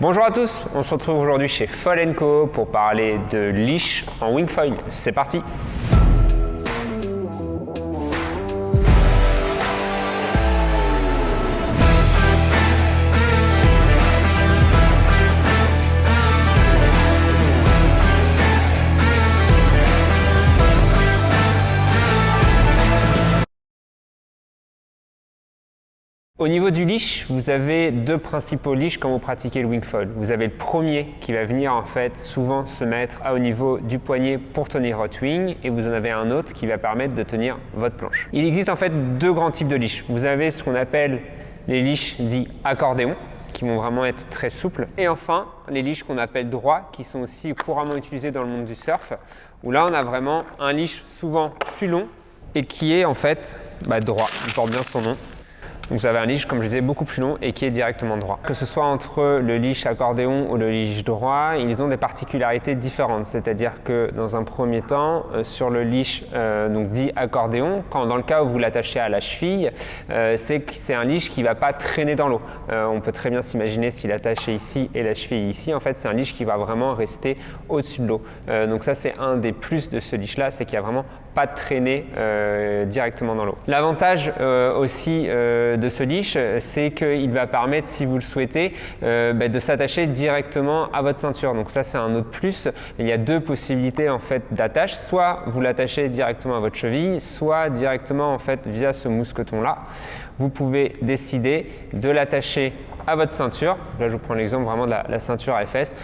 Bonjour à tous, on se retrouve aujourd'hui chez Foil & Co pour parler de leash en wingfoil. C'est parti! Au niveau du leash, vous avez deux principaux leashs quand vous pratiquez le wingfoil. Vous avez le premier qui va venir en fait souvent se mettre au niveau du poignet pour tenir votre wing, et vous en avez un autre qui va permettre de tenir votre planche. Il existe en fait deux grands types de leash. Vous avez ce qu'on appelle les leashs dits accordéon, qui vont vraiment être très souples, et enfin les leashs qu'on appelle droits, qui sont aussi couramment utilisés dans le monde du surf, où là on a vraiment un leash souvent plus long et qui est en fait droit, il porte bien son nom. Donc vous avez un leash, comme je disais, beaucoup plus long et qui est directement droit. Que ce soit entre le leash accordéon ou le leash droit, ils ont des particularités différentes. C'est-à-dire que dans un premier temps, sur le leash donc dit accordéon, dans le cas où vous l'attachez à la cheville, c'est un leash qui ne va pas traîner dans l'eau. On peut très bien s'imaginer s'il est attaché ici et la cheville ici. En fait, c'est un leash qui va vraiment rester au-dessus de l'eau. Donc ça, c'est un des plus de ce leash-là, c'est qu'il n'y a vraiment pas de traîner directement dans l'eau. L'avantage aussi de ce leash, c'est qu'il va permettre, si vous le souhaitez, de s'attacher directement à votre ceinture. Donc ça, c'est un autre plus. Il y a deux possibilités en fait d'attache. Soit vous l'attachez directement à votre cheville, soit directement en fait via ce mousqueton-là. Vous pouvez décider de l'attacher à votre ceinture. Là, je vous prends l'exemple vraiment de la ceinture AFS,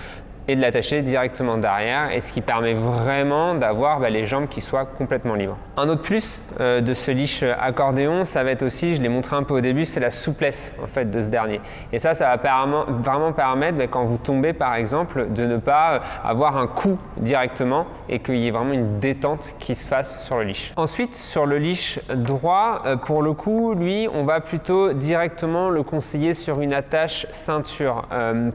et de l'attacher directement derrière, et ce qui permet vraiment d'avoir les jambes qui soient complètement libres. Un autre plus de ce leash accordéon, ça va être aussi, je l'ai montré un peu au début, c'est la souplesse en fait de ce dernier. Et ça va vraiment permettre quand vous tombez par exemple de ne pas avoir un coup directement et qu'il y ait vraiment une détente qui se fasse sur le leash. Ensuite, sur le leash droit, pour le coup, lui, on va plutôt directement le conseiller sur une attache ceinture.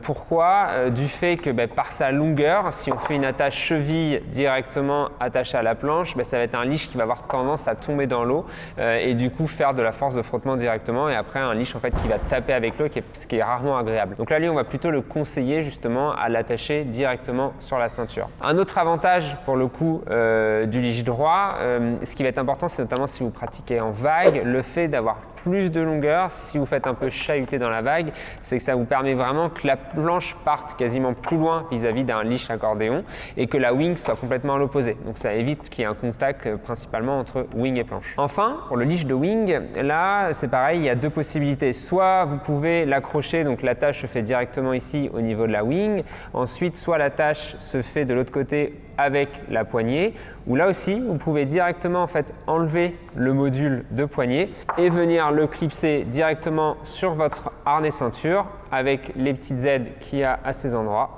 Pourquoi? Du fait que par sa longueur, si on fait une attache cheville directement attachée à la planche, ça va être un leash qui va avoir tendance à tomber dans l'eau et du coup faire de la force de frottement directement, et après un leash en fait qui va taper avec l'eau, ce qui est rarement agréable. Donc là, lui, on va plutôt le conseiller justement à l'attacher directement sur la ceinture. Un autre avantage pour le coup du leash droit, ce qui va être important, c'est notamment si vous pratiquez en vague, le fait d'avoir plus de longueur, si vous faites un peu chahuter dans la vague, c'est que ça vous permet vraiment que la planche parte quasiment plus loin vis-à-vis d'un leash accordéon et que la wing soit complètement à l'opposé. Donc ça évite qu'il y ait un contact principalement entre wing et planche. Enfin, pour le leash de wing, là c'est pareil, il y a deux possibilités. Soit vous pouvez l'accrocher, donc l'attache se fait directement ici au niveau de la wing. Ensuite, soit l'attache se fait de l'autre côté avec la poignée, ou là aussi vous pouvez directement en fait enlever le module de poignée et venir le clipser directement sur votre harnais ceinture avec les petites aides qu'il y a à ces endroits,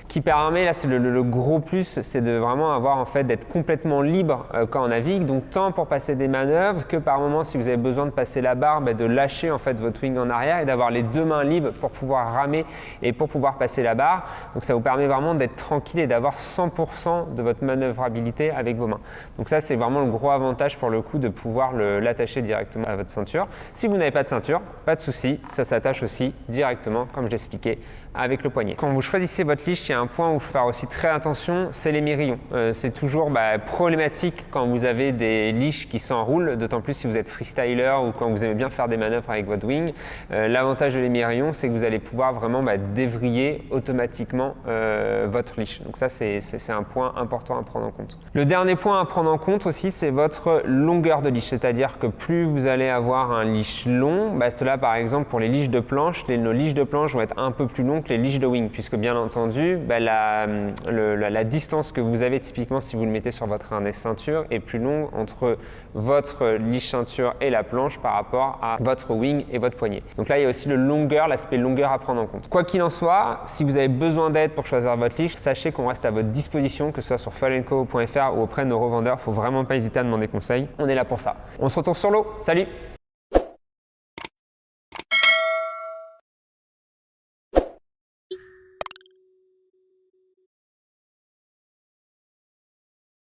qui permet, là c'est le gros plus, c'est de vraiment avoir en fait d'être complètement libre quand on navigue, donc tant pour passer des manœuvres que par moment si vous avez besoin de passer la barre, de lâcher en fait votre wing en arrière et d'avoir les deux mains libres pour pouvoir ramer et pour pouvoir passer la barre. Donc ça vous permet vraiment d'être tranquille et d'avoir 100% de votre manœuvrabilité avec vos mains. Donc ça c'est vraiment le gros avantage pour le coup de pouvoir l'attacher directement à votre ceinture. Si vous n'avez pas de ceinture, pas de souci, ça s'attache aussi directement comme je l'expliquais avec le poignet. Quand vous choisissez votre leash, il y a un point où il faut faire aussi très attention, c'est les mirillons. C'est toujours problématique quand vous avez des leashs qui s'enroulent, d'autant plus si vous êtes freestyler ou quand vous aimez bien faire des manœuvres avec votre wing. L'avantage de les mirillons, c'est que vous allez pouvoir vraiment dévriller automatiquement votre leash. Donc ça, c'est un point important à prendre en compte. Le dernier point à prendre en compte aussi, c'est votre longueur de leash. C'est-à-dire que plus vous allez avoir un leash long, cela par exemple pour les leashs de planche, nos leashs de planche vont être un peu plus longs que les leashs de wing, puisque bien entendu, la distance que vous avez typiquement si vous le mettez sur votre harnais ceinture est plus longue entre votre leash ceinture et la planche par rapport à votre wing et votre poignet. Donc là, il y a aussi l'aspect longueur à prendre en compte. Quoi qu'il en soit, si vous avez besoin d'aide pour choisir votre leash, sachez qu'on reste à votre disposition, que ce soit sur foilandco.fr ou auprès de nos revendeurs. Il ne faut vraiment pas hésiter à demander conseil. On est là pour ça. On se retrouve sur l'eau. Salut!